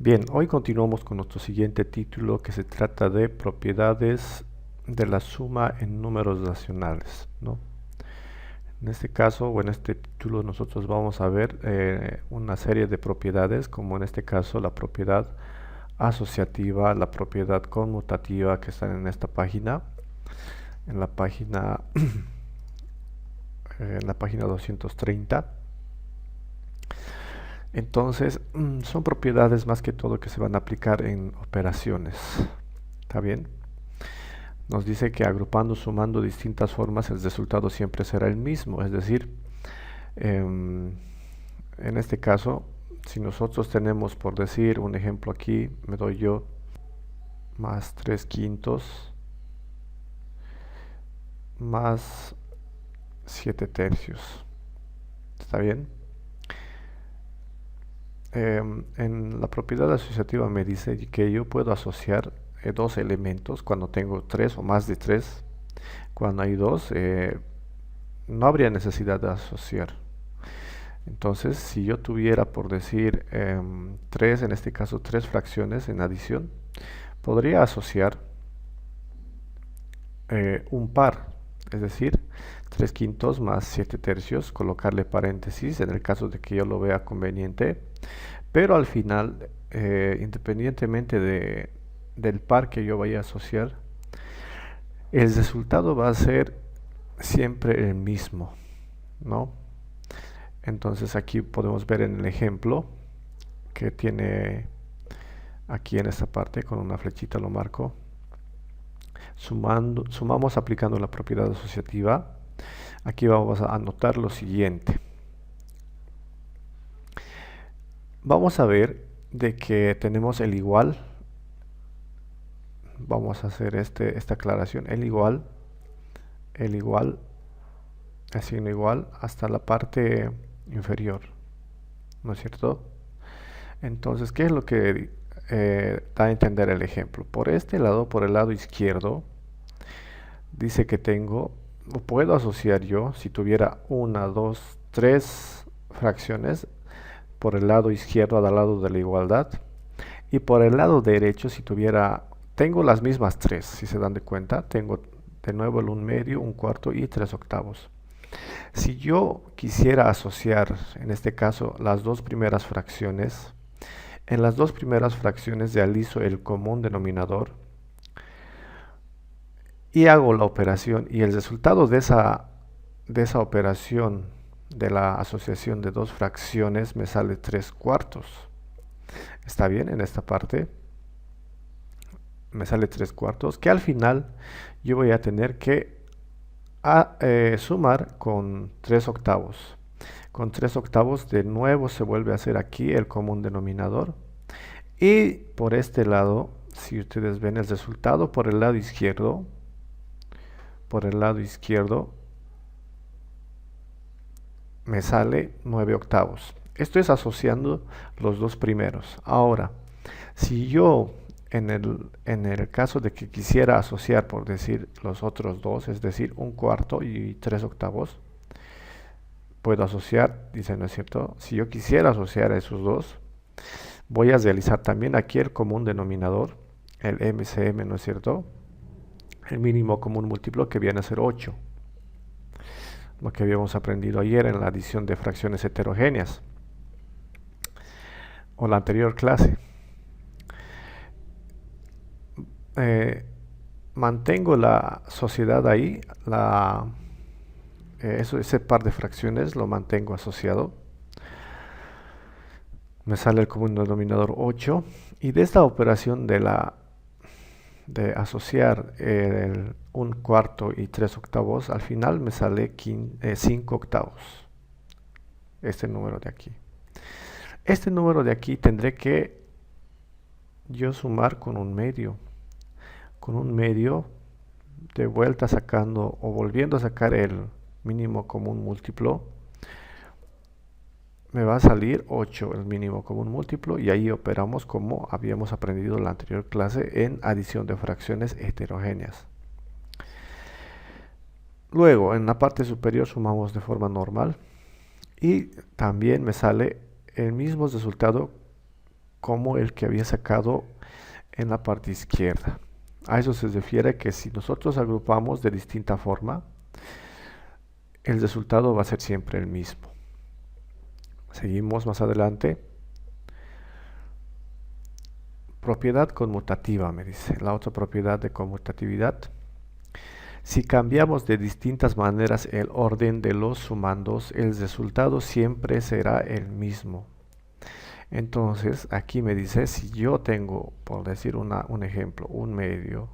Bien, hoy continuamos con nuestro siguiente título que se trata de propiedades de la suma en números racionales, ¿no? En este caso o en este título nosotros vamos a ver una serie de propiedades, como en este caso la propiedad asociativa, la propiedad conmutativa que están en esta página, en la página, en la página 230. Entonces, son propiedades más que todo que se van a aplicar en operaciones. ¿Está bien? Nos dice que agrupando, sumando distintas formas, el resultado siempre será el mismo. Es decir, em, en este caso, si nosotros tenemos, por decir un ejemplo aquí, me doy yo más 3 quintos más 7 tercios. ¿Está bien? En la propiedad asociativa me dice que yo puedo asociar dos elementos cuando tengo tres o más de tres. Cuando hay dos, no habría necesidad de asociar. Entonces, si yo tuviera, por decir, tres, en este caso tres fracciones en adición, podría asociar un par, es decir, 3 quintos más 7 tercios, colocarle paréntesis en el caso de que yo lo vea conveniente, pero al final, independientemente del par que yo vaya a asociar, el resultado va a ser siempre el mismo, ¿no? Entonces aquí podemos ver en el ejemplo que tiene aquí en esta parte, con una flechita lo marco, sumamos aplicando la propiedad asociativa. Aquí vamos a anotar lo siguiente. Vamos a ver de que tenemos el igual. Vamos a hacer esta aclaración. El igual, el signo igual hasta la parte inferior, ¿no es cierto? Entonces, ¿qué es lo que da a entender el ejemplo? Por este lado, por el lado izquierdo, dice que tengo, o puedo asociar yo, si tuviera una, dos, tres fracciones, por el lado izquierdo al lado de la igualdad, y por el lado derecho, si tuviera, tengo las mismas tres, si se dan de cuenta, tengo de nuevo el 1/2, 1/4 y 3/8. Si yo quisiera asociar, en este caso, las dos primeras fracciones, en las dos primeras fracciones realizo el común denominador y hago la operación, y el resultado de esa operación de la asociación de dos fracciones me sale 3/4. ¿Está bien? En esta parte me sale 3/4, que al final yo voy a tener que sumar con 3/8. Con 3/8 de nuevo se vuelve a hacer aquí el común denominador. Y por este lado, si ustedes ven el resultado por el lado izquierdo, me sale 9/8. Esto es asociando los dos primeros. Ahora, si yo en el caso de que quisiera asociar, por decir, los otros dos, es decir, 1/4 y 3/8, puedo asociar, dice, ¿no es cierto? Si yo quisiera asociar a esos dos, voy a realizar también aquí el común denominador, el MCM, ¿no es cierto? El mínimo común múltiplo, que viene a ser 8, lo que habíamos aprendido ayer en la adición de fracciones heterogéneas, o la anterior clase. Mantengo la sociedad ahí, ese par de fracciones lo mantengo asociado. Me sale el común denominador 8, y de esta operación de asociar el 1/4 y 3/8, al final me sale 5/8, este número de aquí. Este número de aquí tendré que yo sumar con un medio, de vuelta sacando o volviendo a sacar el mínimo común múltiplo. Me va a salir 8 el mínimo común múltiplo, y ahí operamos como habíamos aprendido en la anterior clase en adición de fracciones heterogéneas. Luego, en la parte superior sumamos de forma normal, y también me sale el mismo resultado como el que había sacado en la parte izquierda. A eso se refiere que si nosotros agrupamos de distinta forma, el resultado va a ser siempre el mismo. Seguimos más adelante. Propiedad conmutativa, me dice. La otra propiedad de conmutatividad. Si cambiamos de distintas maneras el orden de los sumandos, el resultado siempre será el mismo. Entonces, aquí me dice, si yo tengo, por decir un ejemplo, 1/2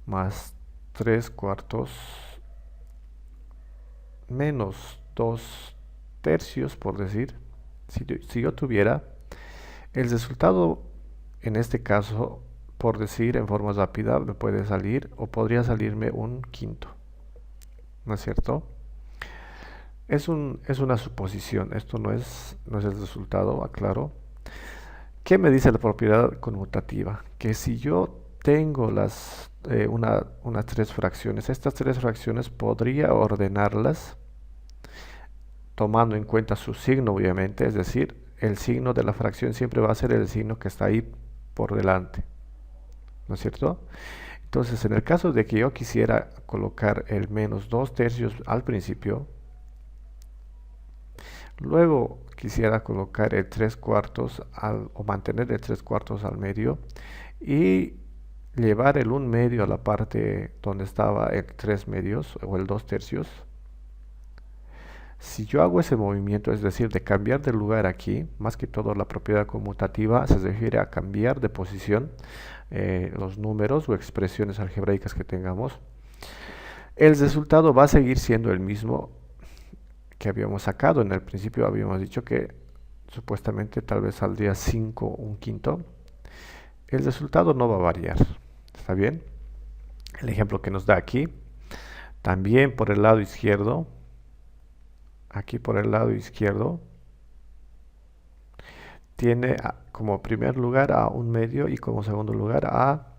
más 3/4 menos 2/3, por decir, si yo tuviera el resultado, en este caso, por decir en forma rápida, me puede salir o podría salirme 1/5, ¿no es cierto? Es una suposición, esto no es el resultado, aclaro. ¿Qué me dice la propiedad conmutativa? Que si yo tengo unas tres fracciones, estas tres fracciones podría ordenarlas tomando en cuenta su signo, obviamente, es decir, el signo de la fracción siempre va a ser el signo que está ahí por delante, ¿no es cierto? Entonces, en el caso de que yo quisiera colocar el menos 2/3 al principio, luego quisiera colocar el 3/4 o mantener el 3/4 al medio y llevar el 1/2 a la parte donde estaba el 3/2 o el 2/3. Si yo hago ese movimiento, es decir, de cambiar de lugar aquí, más que todo la propiedad conmutativa se refiere a cambiar de posición los números o expresiones algebraicas que tengamos, el resultado va a seguir siendo el mismo que habíamos sacado. En el principio habíamos dicho que supuestamente tal vez saldría 5/5. El resultado no va a variar. ¿Está bien? El ejemplo que nos da aquí, también por el lado izquierdo, aquí por el lado izquierdo, tiene como primer lugar a 1/2 y como segundo lugar a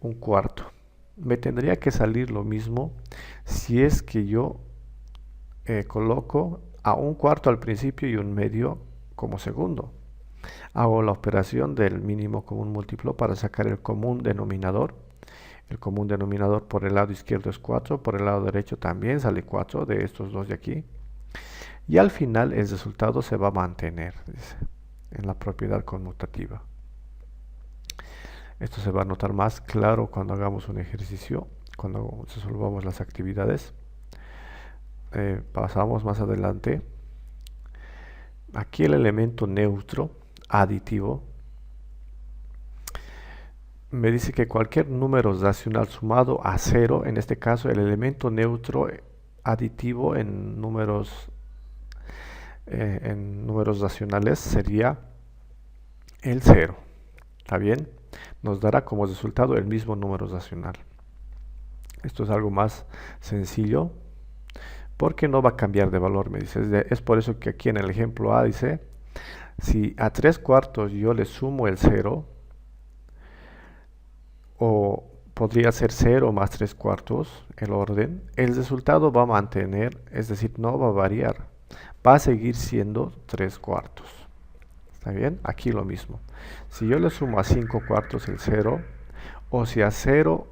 1/4. Me tendría que salir lo mismo si es que yo coloco a 1/4 al principio y 1/2 como segundo. Hago la operación del mínimo común múltiplo para sacar el común denominador. El común denominador por el lado izquierdo es 4, por el lado derecho también sale 4 de estos dos de aquí. Y al final el resultado se va a mantener, dice, en la propiedad conmutativa. Esto se va a notar más claro cuando hagamos un ejercicio, cuando resolvamos las actividades. Pasamos más adelante. Aquí el elemento neutro, aditivo, me dice que cualquier número racional sumado a 0, en este caso el elemento neutro aditivo en números racionales sería el 0. ¿Está bien? Nos dará como resultado el mismo número racional. Esto es algo más sencillo porque no va a cambiar de valor, me dice. Es por eso que aquí en el ejemplo A dice, si a 3/4 yo le sumo el 0, o podría ser 0 más 3/4 el orden, el resultado va a mantener, es decir, no va a variar, va a seguir siendo 3/4. ¿Está bien? Aquí lo mismo. Si yo le sumo a 5/4 el 0, o si a 0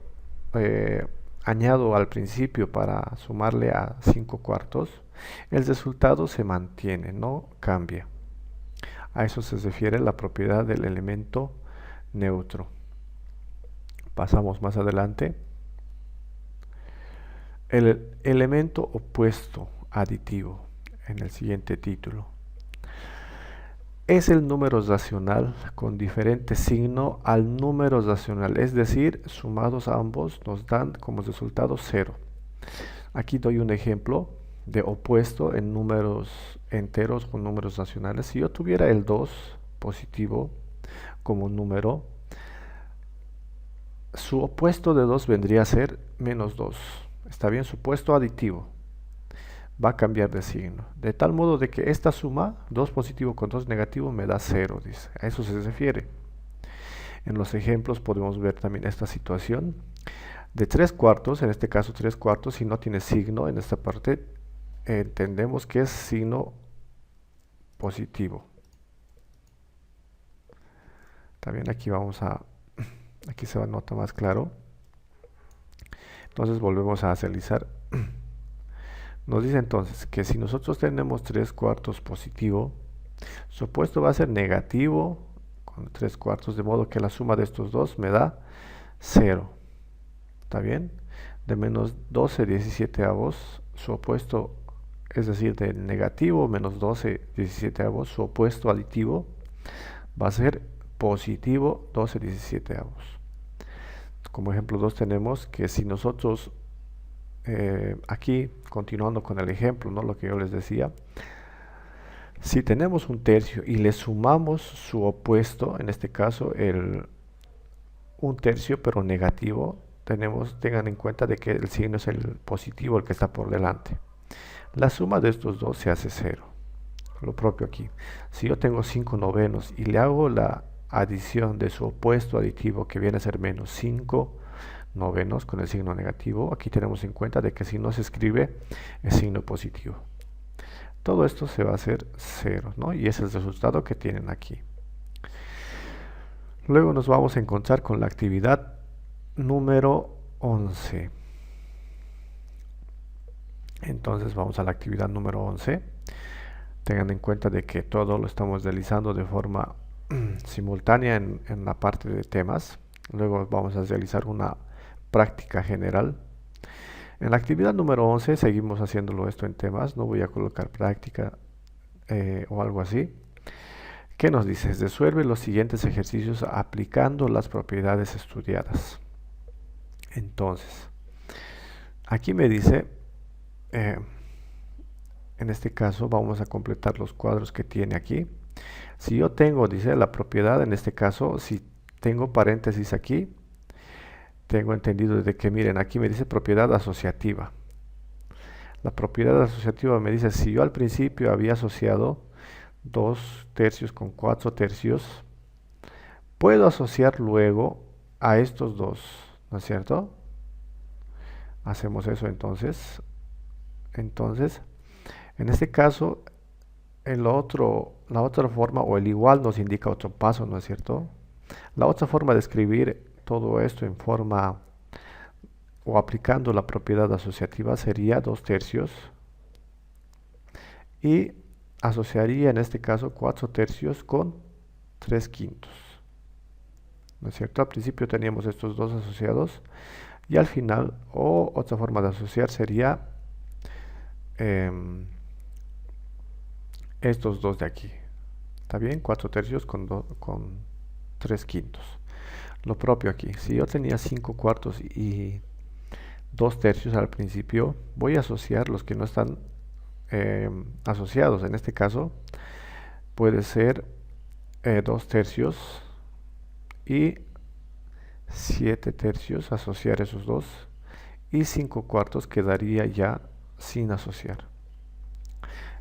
añado al principio para sumarle a 5/4, el resultado se mantiene, no cambia. A eso se refiere la propiedad del elemento neutro. Pasamos más adelante. El elemento opuesto aditivo en el siguiente título es el número racional con diferente signo al número racional, es decir, sumados ambos nos dan como resultado 0. Aquí doy un ejemplo de opuesto en números enteros con números racionales. Si yo tuviera el 2 positivo como número, su opuesto de 2 vendría a ser menos 2. Está bien, su opuesto aditivo va a cambiar de signo, de tal modo de que esta suma, 2 positivo con 2 negativo, me da 0, dice. A eso se refiere. En los ejemplos podemos ver también esta situación. De 3/4, en este caso 3/4, si no tiene signo en esta parte, entendemos que es signo positivo. También aquí aquí se nota más claro. Entonces volvemos a deslizar. Nos dice entonces que si nosotros tenemos 3/4 positivo, su opuesto va a ser negativo con 3/4, de modo que la suma de estos dos me da 0. ¿Está bien? De menos 12/17, su opuesto, es decir, de negativo menos 12/17, su opuesto aditivo va a ser positivo 12/17. Como ejemplo 2 tenemos que si nosotros, aquí continuando con el ejemplo, ¿no? Lo que yo les decía, si tenemos un tercio y le sumamos su opuesto, en este caso un tercio pero negativo, tengan en cuenta de que el signo es el positivo, el que está por delante. La suma de estos dos se hace 0. Lo propio aquí. Si yo tengo 5/9 y le hago la adición de su opuesto aditivo, que viene a ser menos 5/9 con el signo negativo, aquí tenemos en cuenta de que si no se escribe el signo positivo. Todo esto se va a hacer 0, ¿no? Y ese es el resultado que tienen aquí. Luego nos vamos a encontrar con la actividad número 11. Entonces vamos a la actividad número 11. Tengan en cuenta de que todo lo estamos realizando de forma simultánea en la parte de temas. Luego vamos a realizar una práctica general. En la actividad número 11 seguimos haciéndolo esto en temas. No voy a colocar práctica o algo así. ¿Qué nos dice? Resuelve los siguientes ejercicios aplicando las propiedades estudiadas. Entonces, aquí me dice, en este caso vamos a completar los cuadros que tiene aquí. Si yo tengo, dice, la propiedad, en este caso, si tengo paréntesis aquí, tengo entendido de que, miren, aquí me dice propiedad asociativa. La propiedad asociativa me dice, si yo al principio había asociado 2 tercios con 4 tercios, puedo asociar luego a estos dos, ¿no es cierto? Hacemos eso entonces. Entonces, en este caso, la otra forma o el igual nos indica otro paso, ¿no es cierto? La otra forma de escribir todo esto en forma o aplicando la propiedad asociativa sería 2 tercios y asociaría en este caso 4 tercios con 3/5, ¿no es cierto? Al principio teníamos estos dos asociados y al final, o otra forma de asociar sería estos dos de aquí. ¿Está bien? 4 tercios con 3/5. Lo propio aquí. Si yo tenía 5/4 y 2 tercios al principio, voy a asociar los que no están asociados. En este caso, puede ser 2 tercios y 7 tercios, asociar esos dos, y 5/4 quedaría ya sin asociar.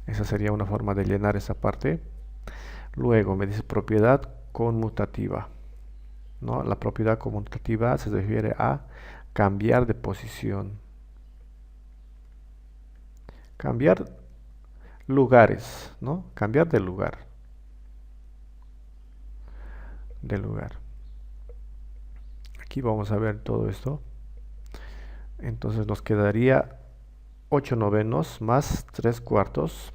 Esa sería una forma de llenar esa parte. Luego me dice propiedad conmutativa, ¿no? La propiedad conmutativa se refiere a cambiar de posición, cambiar lugares, ¿no? Cambiar de lugar. Aquí vamos a ver todo esto. Entonces nos quedaría 8/9 más 3/4.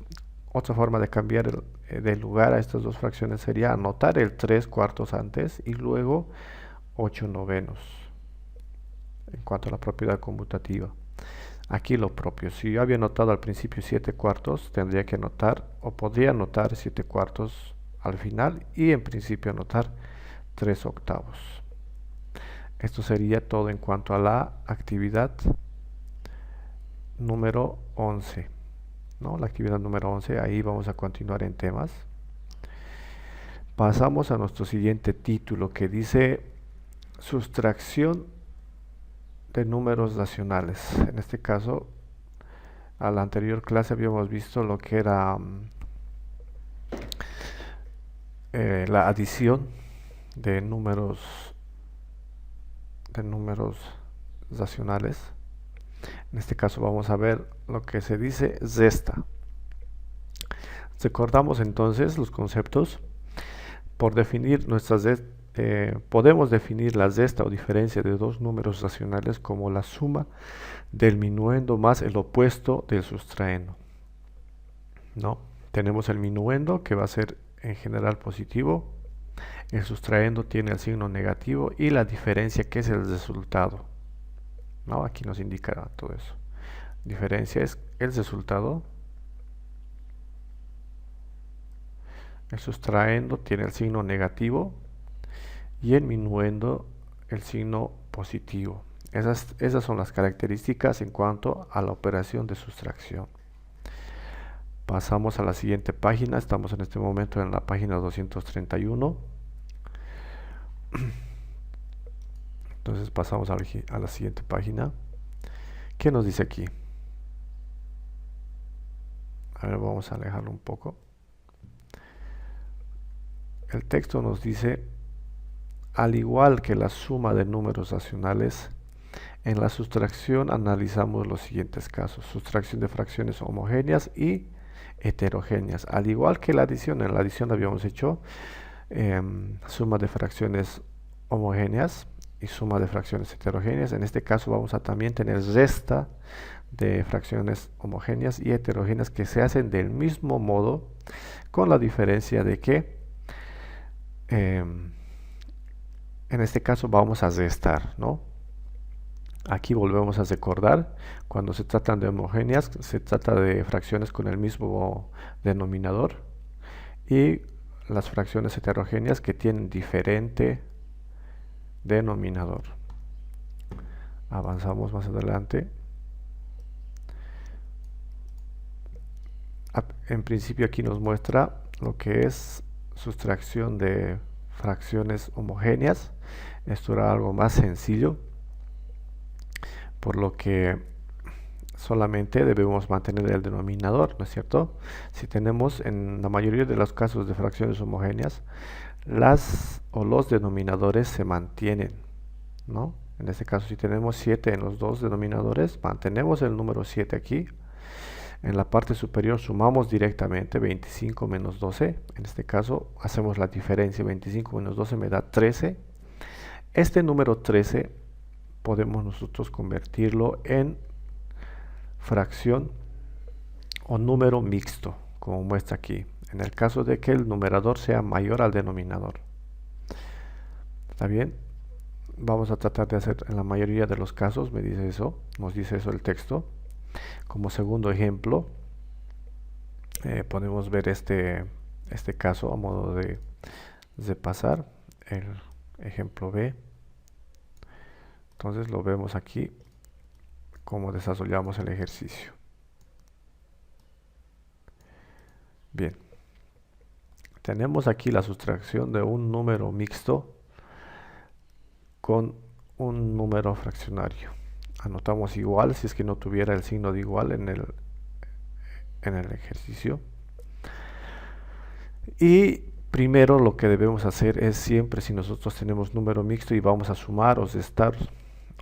Otra forma de cambiar de lugar a estas dos fracciones sería anotar el 3/4 antes y luego 8/9 en cuanto a la propiedad conmutativa. Aquí lo propio, si yo había anotado al principio 7/4, tendría que anotar, o podría anotar 7/4 al final y en principio anotar 3/8. Esto sería todo en cuanto a la actividad número 11, ¿no? La actividad número 11, ahí vamos a continuar en temas. Pasamos a nuestro siguiente título que dice sustracción de números racionales. En este caso, a la anterior clase habíamos visto lo que era la adición de números racionales. En este caso vamos a ver lo que se dice resta. Recordamos entonces los conceptos. Por definir nuestra podemos definir la resta o diferencia de dos números racionales como la suma del minuendo más el opuesto del sustraendo, ¿no? Tenemos el minuendo que va a ser en general positivo, el sustraendo tiene el signo negativo y la diferencia que es el resultado, ¿no? Aquí nos indica todo eso. Diferencia es el resultado, el sustraendo tiene el signo negativo y el minuendo el signo positivo. Esas son las características en cuanto a la operación de sustracción. Pasamos a la siguiente página. Estamos en este momento en la página 231. Entonces pasamos a la siguiente página. ¿Qué nos dice aquí? A ver, vamos a alejarlo un poco. El texto nos dice: al igual que la suma de números racionales, en la sustracción analizamos los siguientes casos: sustracción de fracciones homogéneas y heterogéneas. Al igual que la adición, en la adición habíamos hecho suma de fracciones homogéneas y suma de fracciones heterogéneas. En este caso vamos a también tener resta de fracciones homogéneas y heterogéneas que se hacen del mismo modo, con la diferencia de que en este caso vamos a restar, ¿no? Aquí volvemos a recordar, cuando se tratan de homogéneas, se trata de fracciones con el mismo denominador, y las fracciones heterogéneas que tienen diferente denominador. Avanzamos más adelante. En principio aquí nos muestra lo que es sustracción de fracciones homogéneas. Esto era algo más sencillo, por lo que solamente debemos mantener el denominador, ¿no es cierto? Si tenemos, en la mayoría de los casos de fracciones homogéneas, las o los denominadores se mantienen, ¿no? En este caso, si tenemos 7 en los dos denominadores, mantenemos el número 7 aquí. En la parte superior sumamos directamente 25 menos 12. En este caso hacemos la diferencia. 25 menos 12 me da 13. Este número 13 podemos nosotros convertirlo en fracción o número mixto, como muestra aquí, en el caso de que el numerador sea mayor al denominador. ¿Está bien? Vamos a tratar de hacer en la mayoría de los casos, nos dice eso el texto. Como segundo ejemplo, podemos ver este caso a modo de pasar, el ejemplo B. Entonces lo vemos aquí, cómo desarrollamos el ejercicio. Bien, tenemos aquí la sustracción de un número mixto con un número fraccionario. Anotamos igual si es que no tuviera el signo de igual en el ejercicio. Y primero lo que debemos hacer es, siempre si nosotros tenemos número mixto y vamos a sumar o restar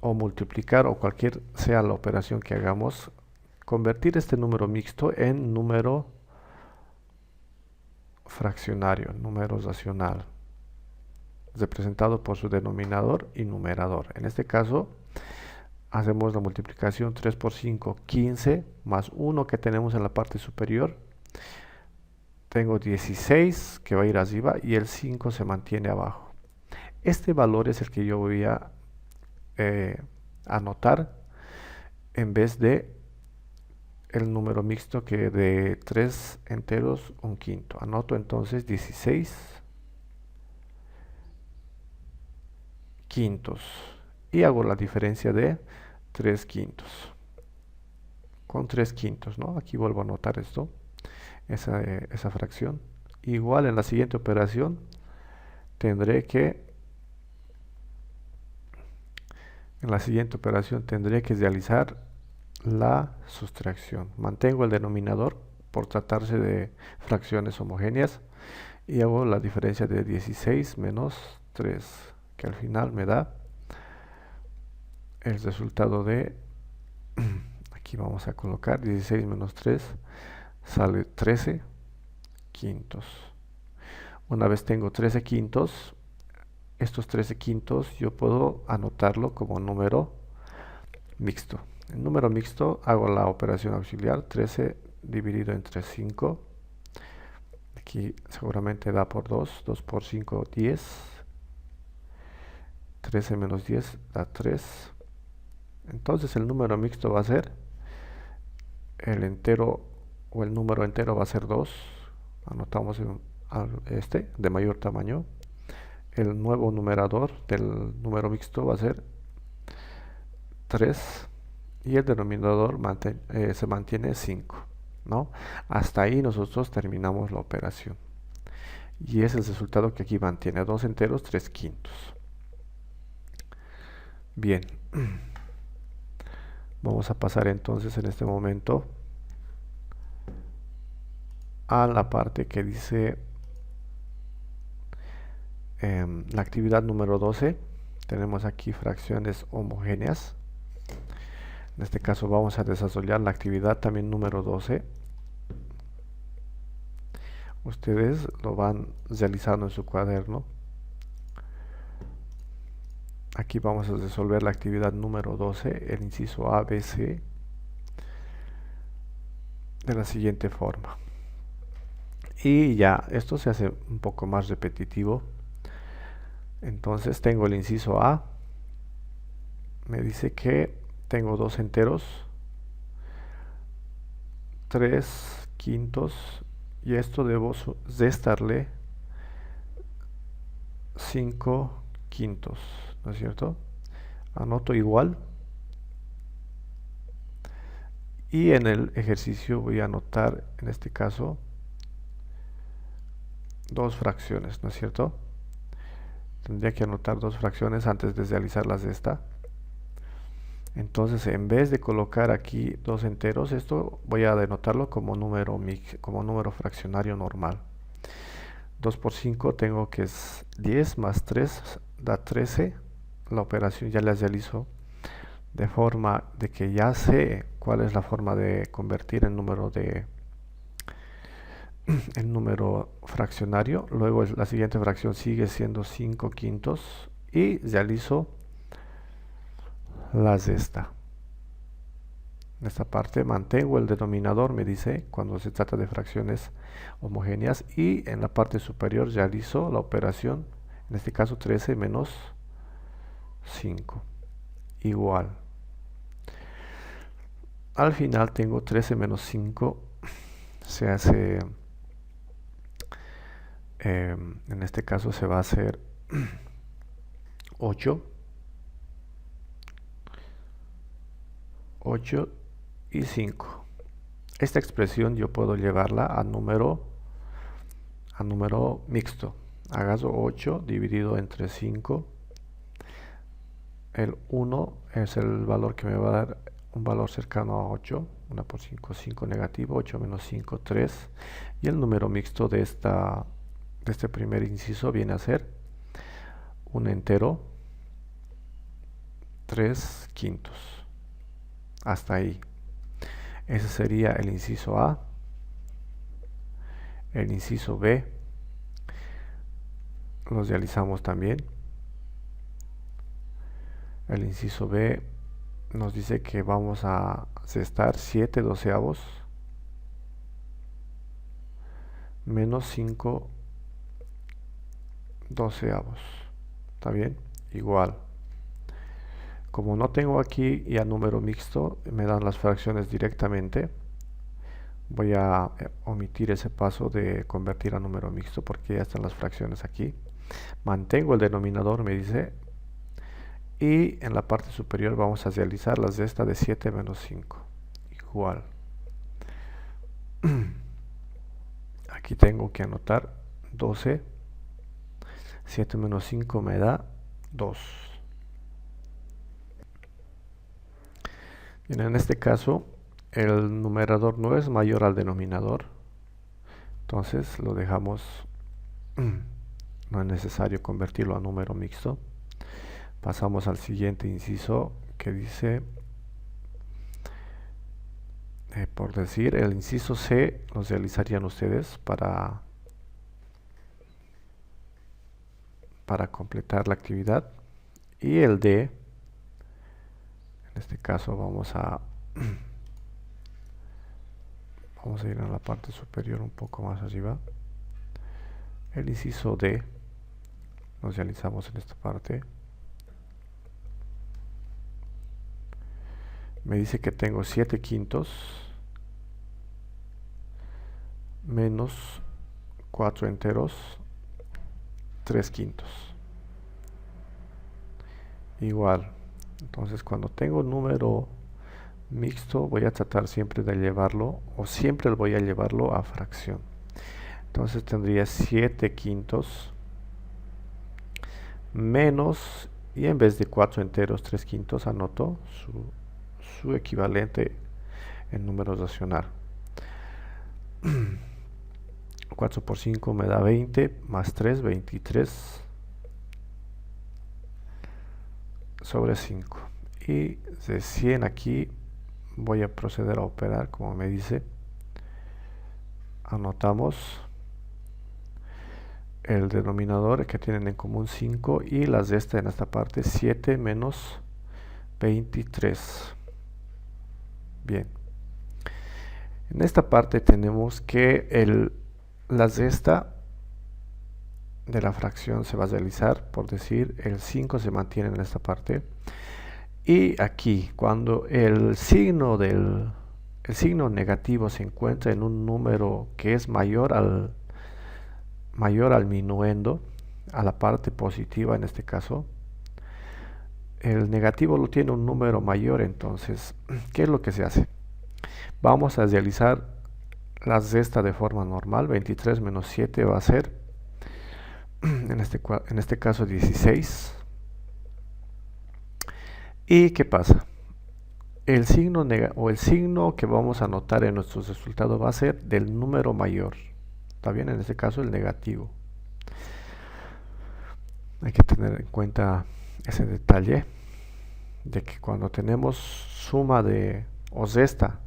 o multiplicar o cualquier sea la operación que hagamos, convertir este número mixto en número fraccionario, número racional, representado por su denominador y numerador. En este caso hacemos la multiplicación: 3 por 5, 15, más 1 que tenemos en la parte superior. Tengo 16 que va a ir arriba y el 5 se mantiene abajo. Este valor es el que yo voy a anotar en vez de el número mixto, que de 3 enteros, un quinto. Anoto entonces 16 quintos y hago la diferencia de 3 quintos con 3 quintos, ¿no? Aquí vuelvo a anotar esto, esa fracción. Igual en la siguiente operación tendré que realizar la sustracción. Mantengo el denominador por tratarse de fracciones homogéneas y hago la diferencia de 16 menos 3, que al final me da el resultado de aquí vamos a colocar 16 menos 3, sale 13 quintos. Una vez tengo 13 quintos, estos 13 quintos yo puedo anotarlo como número mixto. El número mixto hago la operación auxiliar 13 dividido entre 5. Aquí seguramente da por 2. 2 por 5, 10. 13 menos 10 da 3. Entonces el número mixto va a ser el entero, o el número entero va a ser 2. Anotamos este de mayor tamaño. El nuevo numerador del número mixto va a ser 3 y el denominador se mantiene 5, ¿no? Hasta ahí nosotros terminamos la operación. Y ese es el resultado que aquí mantiene: 2 enteros, 3 quintos. Bien. Vamos a pasar entonces en este momento a la parte que dice la actividad número 12. Tenemos aquí fracciones homogéneas. En este caso vamos a desarrollar la actividad también número 12. Ustedes lo van realizando en su cuaderno. Aquí vamos a resolver la actividad número 12, el inciso A, B, C, de la siguiente forma. Y ya, esto se hace un poco más repetitivo. Entonces tengo el inciso A. Me dice que tengo 2 enteros, 3 quintos, y esto debo restarle 5 quintos, ¿no es cierto? Anoto igual. Y en el ejercicio voy a anotar, en este caso, 2 fracciones, ¿no es cierto? Tendría que anotar 2 fracciones antes de realizar la resta. Entonces, en vez de colocar aquí 2 enteros, esto voy a denotarlo como número fraccionario normal. 2 por 5 tengo que es 10 más 3 da 13. La operación ya la realizo de forma de que ya sé cuál es la forma de convertir el número fraccionario. Luego la siguiente fracción sigue siendo 5 quintos y realizo la resta. En esta parte mantengo el denominador, me dice, cuando se trata de fracciones homogéneas, y en la parte superior realizo la operación, en este caso 13 menos 5, igual. Al final tengo 13 menos 5, se hace, en este caso se va a hacer 8 y 5. Esta expresión yo puedo llevarla a número mixto. Hago 8 dividido entre 5. El 1 es el valor que me va a dar un valor cercano a 8. 1 por 5, 5 negativo. 8 menos 5, 3. Y el número mixto de este primer inciso viene a ser un entero, 3 quintos. Hasta ahí. Ese sería el inciso A. El inciso B lo realizamos también. El inciso B nos dice que vamos a restar 7 doceavos menos 5 doceavos. ¿Está bien? Igual. Como no tengo aquí ya número mixto, me dan las fracciones directamente. Voy a omitir ese paso de convertir a número mixto porque ya están las fracciones aquí. Mantengo el denominador, me dice. Y en la parte superior vamos a realizar la resta de 7 menos 5. Igual. Aquí tengo que anotar 12. 7 menos 5 me da 2. Bien, en este caso el numerador no es mayor al denominador. Entonces lo dejamos. No es necesario convertirlo a número mixto. Pasamos al siguiente inciso que dice, por decir, el inciso C lo realizarían ustedes para para completar la actividad. Y el D, en este caso vamos a ir a la parte superior un poco más arriba. El inciso D nos realizamos en esta parte. Me dice que tengo 7 quintos menos 4 enteros 3 quintos. Igual, entonces cuando tengo un número mixto voy a tratar siempre de llevarlo, o siempre voy a llevarlo a fracción. Entonces tendría 7 quintos menos, y en vez de 4 enteros 3 quintos anoto su equivalente en número racional. 4 por 5 me da 20, más 3, 23 sobre 5. Y de 100 aquí voy a proceder a operar como me dice. Anotamos el denominador que tienen en común 5 y las de esta en esta parte 7 menos 23. Bien. En esta parte tenemos que las de esta de la fracción se va a realizar, por decir, el 5 se mantiene en esta parte. Y aquí, cuando el signo negativo se encuentra en un número que es mayor al minuendo, a la parte positiva en este caso, el negativo lo tiene un número mayor. Entonces, ¿qué es lo que se hace? Vamos a realizar las de esta de forma normal. 23 menos 7 va a ser, en este caso, 16. ¿Y qué pasa? El signo que vamos a anotar en nuestros resultados va a ser del número mayor. ¿Está bien? En este caso el negativo. Hay que tener en cuenta ese detalle de que cuando tenemos suma o resta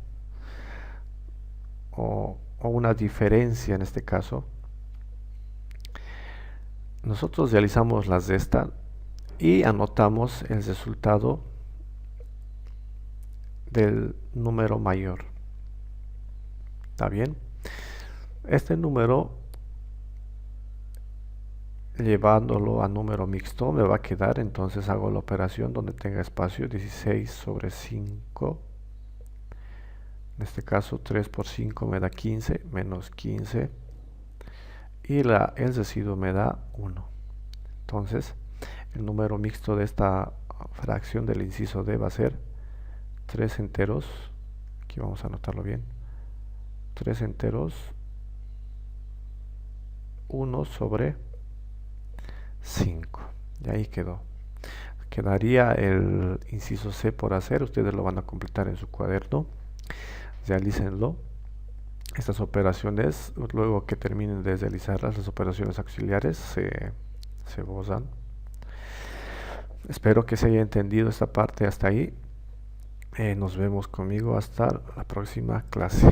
o una diferencia en este caso, nosotros realizamos la resta y anotamos el resultado del número mayor. ¿Está bien? Este número, llevándolo a número mixto, me va a quedar, entonces hago la operación donde tenga espacio, 16 sobre 5. En este caso 3 por 5 me da 15, menos 15. Y el residuo me da 1. Entonces, el número mixto de esta fracción del inciso D va a ser 3 enteros, aquí vamos a anotarlo bien, 3 enteros 1 sobre 5. Y ahí quedó. Quedaría el inciso C por hacer. Ustedes lo van a completar en su cuaderno. Realícenlo. Estas operaciones, luego que terminen de realizarlas, las operaciones auxiliares se borran. Espero que se haya entendido esta parte hasta ahí. Nos vemos conmigo hasta la próxima clase.